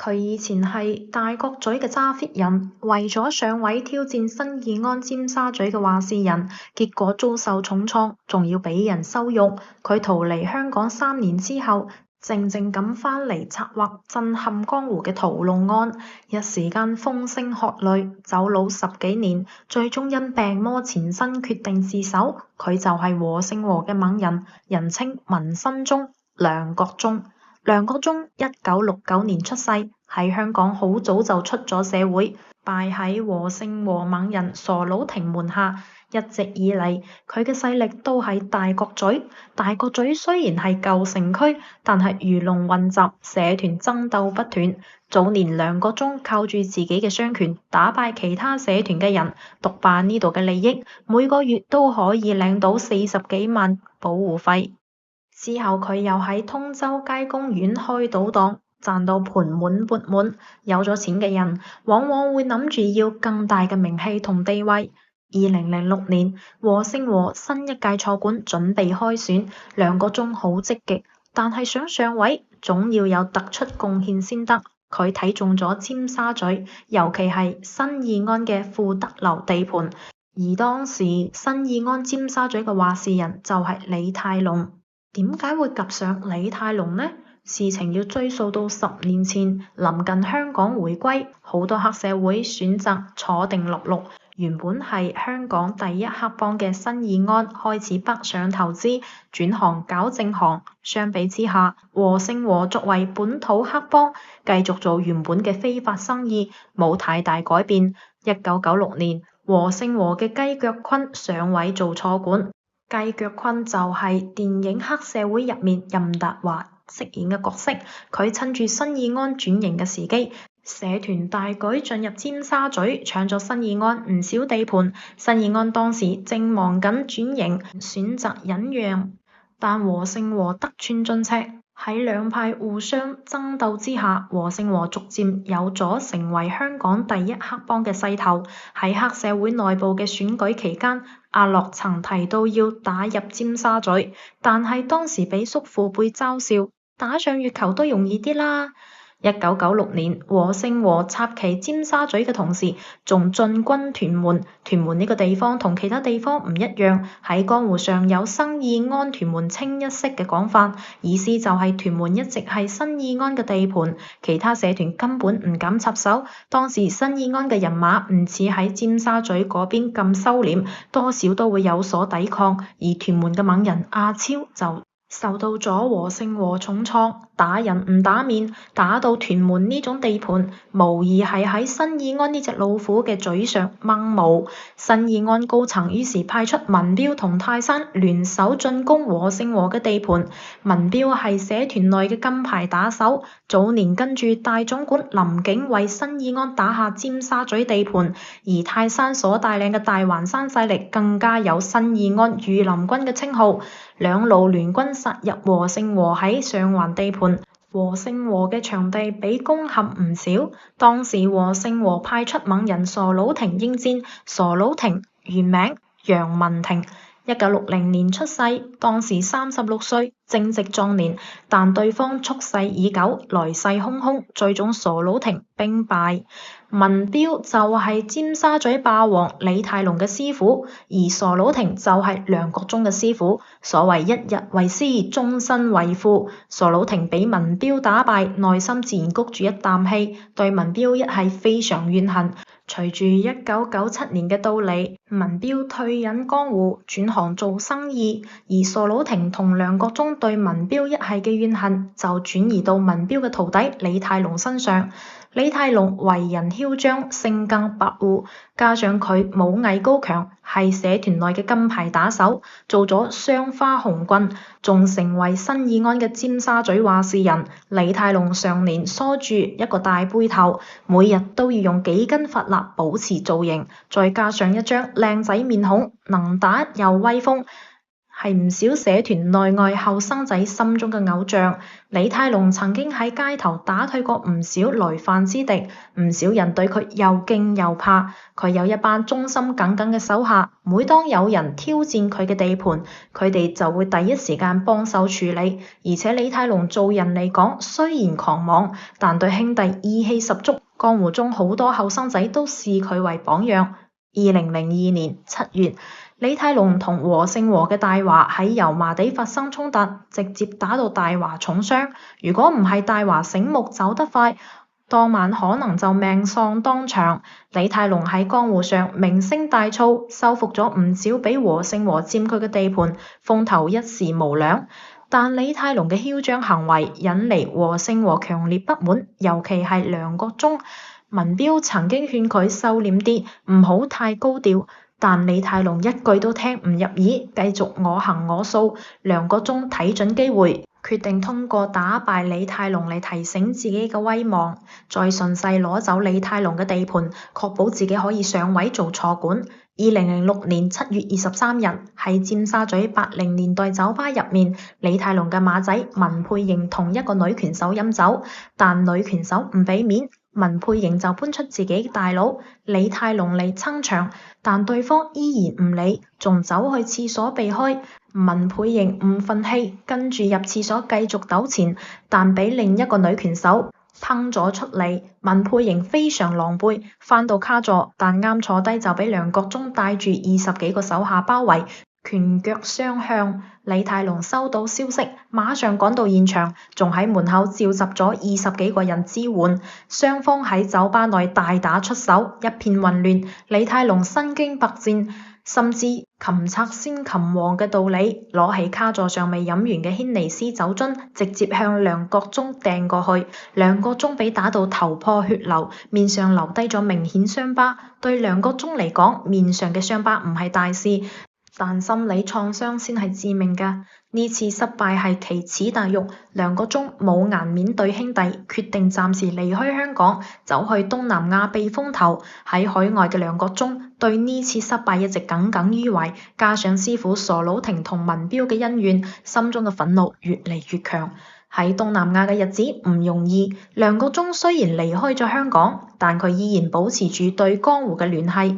佢以前係大角咀嘅揸 fit 人，為咗上位挑戰新義安尖沙咀嘅話事人，結果遭受重創，仲要俾人羞辱。佢逃離香港3年之後，靜靜咁返嚟策劃震撼江湖嘅屠龍案，一時間風聲鶴唳，走佬10幾年，最終因病魔纏身決定自首。佢就係和勝和嘅猛人，人稱紋身宗梁國忠。梁國忠1969年出世，喺香港好早就出咗社會，拜喺和勝和猛人傻佬庭門下。一直以嚟，佢嘅勢力都喺大角咀。大角咀雖然係舊城區，但係魚龍混雜，社團爭鬥不斷。早年梁國忠靠住自己嘅雙拳打敗其他社團嘅人，獨霸呢度嘅利益，每個月都可以領到40幾萬保護費。之後佢又喺通州街公園開賭檔，賺到盆滿缽滿。有咗錢嘅人，往往會諗住要更大嘅名氣同地位。2006年，和勝和新一屆錯館準備開選，梁國忠好積極，但係想上位，總要有突出貢獻先得。佢睇中咗尖沙咀，尤其係新義安嘅富德樓地盤，而當時新義安尖沙咀嘅話事人就係李泰龍。點解會及上李泰龍呢？事情要追溯到10年前，臨近香港回歸，好多黑社會選擇坐定落陸。原本係香港第一黑幫嘅新義安開始北上投資，轉行搞正行。相比之下，和勝和作為本土黑幫，繼續做原本嘅非法生意，冇太大改變。1996年，和勝和嘅雞腳坤上位做錯館。雞腳坤就係電影黑社會入面任達華飾演嘅角色，佢趁住新義安轉型嘅時機，社團大舉進入尖沙咀，搶咗新義安唔少地盤。新義安當時正忙緊轉型，選擇忍讓，但和勝和得寸進尺。喺兩派互相爭鬥之下，和勝和逐漸有咗成為香港第一黑幫嘅勢頭。喺黑社會內部嘅選舉期間，阿樂曾提到要打入尖沙咀，但係當時俾叔父輩嘲笑，打上月球都容易啲啦。1996年，和勝和插旗尖沙咀嘅同時，仲進軍屯門。屯門呢個地方同其他地方唔一樣，喺江湖上有新義安屯門清一色嘅講法，意思就係屯門一直係新義安嘅地盤，其他社團根本唔敢插手。當時新義安嘅人馬唔似喺尖沙咀嗰邊咁收斂，多少都會有所抵抗，而屯門嘅猛人阿超就受到咗和勝和重創，打人唔打面，打到屯門呢種地盤，無疑係喺新義安呢隻老虎嘅嘴上掹毛。新義安高層於是派出文彪同泰山聯手進攻和勝和嘅地盤。文彪係社團內嘅金牌打手，早年跟住大總管林景為新義安打下尖沙咀地盤，而泰山所帶領嘅大環山勢力更加有新義安御林軍嘅稱號。兩路聯軍殺入和勝和喺上環地盤，和勝和嘅場地比攻陷唔少。當時和勝和派出猛人傻佬庭應戰，傻佬庭原名楊文庭，1960年出世，當時36歲，正值壯年，但對方蓄勢已久，來勢洶洶，最終傻佬庭兵敗。文彪就係尖沙咀霸王李泰龍嘅師傅，而傻佬庭就係梁國忠嘅師傅。所謂一日為師，終身為父。傻佬庭俾文彪打敗，內心自然谷住一啖氣，對文彪一係非常怨恨。隨住1997年嘅到嚟，文彪退隱江湖，轉行做生意，而傻佬庭同梁國忠對文彪一系嘅怨恨就轉移到文彪嘅徒弟李泰龍身上。李泰龍為人囂張，性更跋扈，加上佢武藝高強，係社團內嘅金牌打手，做咗雙花紅棍，仲成為新義安嘅尖沙咀話事人。李泰龍上年梳住一個大背頭，每日都要用幾根髮蠟保持造型，再加上一張靚仔面孔，能打又威風。係唔少社團內外後生仔心中嘅偶像。李泰龍曾經喺街頭打退過唔少來犯之敵，唔少人對佢又敬又怕。佢有一班忠心耿耿嘅手下，每當有人挑戰佢嘅地盤，佢哋就會第一時間幫手處理。而且李泰龍做人嚟講，雖然狂妄，但對兄弟義氣十足。江湖中好多後生仔都視佢為榜樣。2002年7月，李泰龍同和勝和嘅大華喺油麻地發生衝突，直接打到大華重傷。如果唔係大華醒目走得快，當晚可能就命喪當場。李泰龍喺江湖上名聲大噪，收復咗唔少俾和勝和佔據嘅地盤，風頭一時無兩。但李泰龍嘅囂張行為引嚟和勝和強烈不滿，尤其係梁國忠。文彪曾經勸佢收斂啲，唔好太高調，但李泰龍一句都聽唔入耳，繼續我行我素。梁國忠睇準機會，決定通過打敗李泰龍嚟提醒自己嘅威望，再順勢攞走李泰龍嘅地盤，確保自己可以上位做錯管。2006年7月23日，喺尖沙咀80年代酒吧入面，李泰龍嘅馬仔文佩瑩同一個女拳手飲酒，但女拳手唔俾面，文佩瑩就搬出自己大佬李泰龍嚟撐場，但對方依然唔理，仲走去廁所避開。文佩瑩唔忿氣，跟住入廁所繼續糾纏，但俾另一個女拳手拚咗出嚟。文佩瑩非常狼狽，返到卡座，但啱坐低就俾梁國忠帶住20幾個手下包圍，拳腳相向。李泰龍收到消息，馬上趕到現場，仲喺門口召集咗20幾個人支援。雙方喺酒吧內大打出手，一片混亂。李泰龍身經百戰，甚至擒賊先擒王嘅道理，攞起卡座上未飲完嘅軒尼詩酒樽，直接向梁國忠掟過去。梁國忠被打到頭破血流，面上留低咗明顯傷疤。對梁國忠嚟講，面上嘅傷疤唔係大事，但心理創傷先係致命㗎。呢次失敗係奇恥大辱，梁國忠冇顏面對兄弟，決定暫時離開香港，走去東南亞避風頭。喺海外嘅梁國忠對呢次失敗一直耿耿於懷，加上師傅傻佬廷同文彪嘅恩怨，心中嘅憤怒越嚟越強。喺東南亞嘅日子唔容易，梁國忠雖然離開咗香港，但佢依然保持住對江湖嘅聯繫。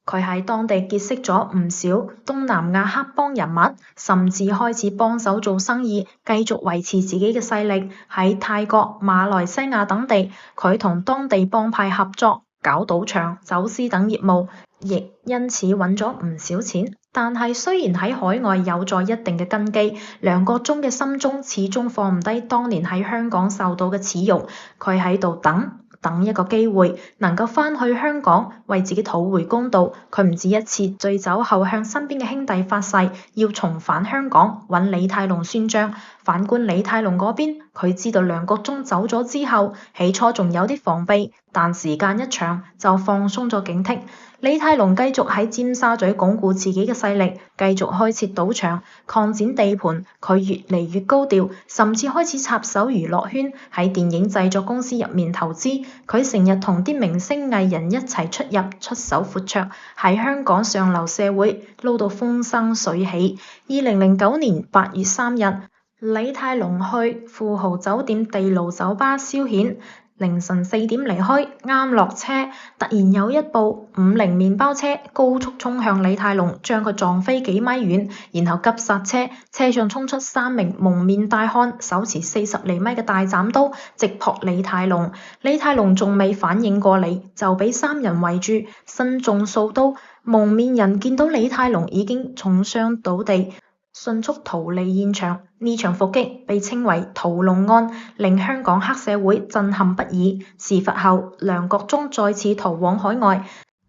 佢喺當地結識咗唔少東南亞黑幫人物，甚至開始幫手做生意，繼續維持自己嘅勢力。喺泰國、馬來西亞等地，佢同當地幫派合作，搞賭場、走私等業務，亦因此揾咗唔少錢。但係雖然喺海外有咗一定嘅根基，梁國忠嘅心中始終放唔低當年喺香港受到嘅恥辱。佢喺度等一個機會，能夠返去香港為自己討回公道。佢唔止一次醉酒後向身邊嘅兄弟發誓，要重返香港揾李泰龍算賬。反觀李泰龍嗰邊，佢知道梁國忠走咗之後，起初仲有啲防備，但時間一長就放鬆咗警惕。李泰龍繼續喺尖沙咀鞏固自己嘅勢力，繼續開設賭場、擴展地盤。佢越嚟越高調，甚至開始插手娛樂圈，喺電影製作公司入面投資。佢成日同啲明星藝人一齊出入，出手闊綽，喺香港上流社會撈到風生水起。2009年8月3日，李泰龍去富豪酒店地牢酒吧消遣。凌晨4點離開，啱落車，突然有一部50麵包車高速衝向李泰龍，將佢撞飛幾米遠，然後急剎車，車上衝出3名蒙面大漢，手持40厘米嘅大斬刀，直撲李泰龍。李泰龍仲未反應過嚟，就俾3人圍住，身中數刀。蒙面人見到李泰龍已經重傷倒地，迅速逃離現場。呢場伏擊被稱為屠龍案，令香港黑社會震撼不已。事發後，梁國忠再次逃往海外。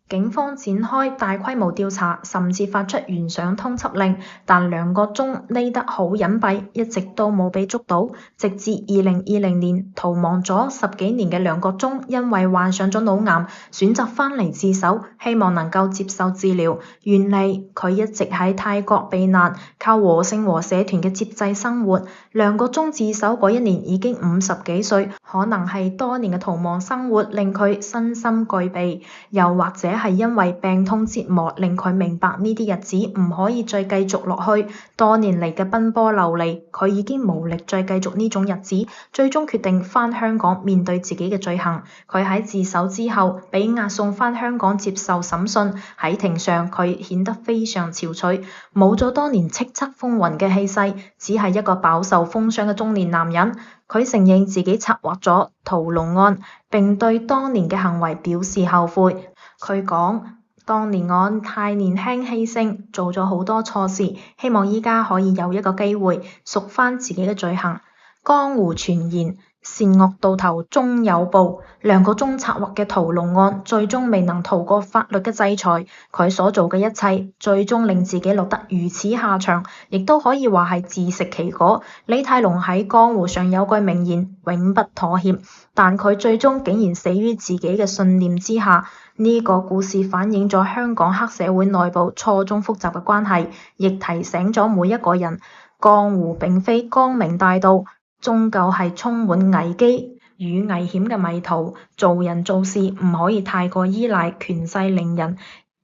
警方展開大規模調查，甚至發出懸賞通緝令，但梁國忠匿得好隱蔽，一直都冇被捉到。直至2020年，逃亡咗10幾年嘅梁國忠，因為患上咗腦癌，選擇返嚟自首，希望能夠接受治療。原嚟佢一直喺泰國避難，靠和勝和社團嘅接濟生活。梁國忠自首嗰一年已經50幾歲，可能係多年嘅逃亡生活令佢身心俱疲，又或者係因為病痛折磨令佢明白呢啲日子唔可以再繼續落去。多年嚟嘅奔波流離，佢已經無力再繼續呢種日子，最終決定返香港面對自己嘅罪行。佢喺自首之後被押送返香港接受審訊，喺庭上佢顯得非常憔悴，冇咗當年叱咤風雲嘅氣勢，只係一個飽受風霜嘅中年男人。佢承認自己策劃咗屠龍案，並對當年嘅行為表示後悔。佢講：當年我太年輕氣盛，做咗好多錯事，希望依家可以有一個機會贖返自己嘅罪行。江湖傳言，善惡到頭終有報。梁國忠策劃嘅屠龍案最終未能逃過法律嘅制裁，佢所做嘅一切最終令自己落得如此下場，亦都可以話係自食其果。李泰龍喺江湖上有句名言：永不妥協，但佢最終竟然死於自己嘅信念之下。呢個故事反映咗香港黑社會內部錯綜複雜嘅關係，亦提醒咗每一個人，江湖並非光明大道，終究係充滿危機與危險嘅迷途。做人做事唔可以太過依賴權勢凌人，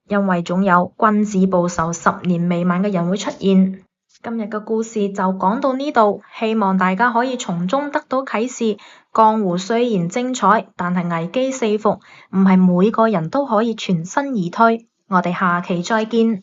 因為總有君子報仇10年未晚嘅人會出現。今日嘅故事就講到呢度，希望大家可以從中得到啟示。江湖雖然精彩，但係危機四伏，唔係每個人都可以全身而退。我哋下期再見。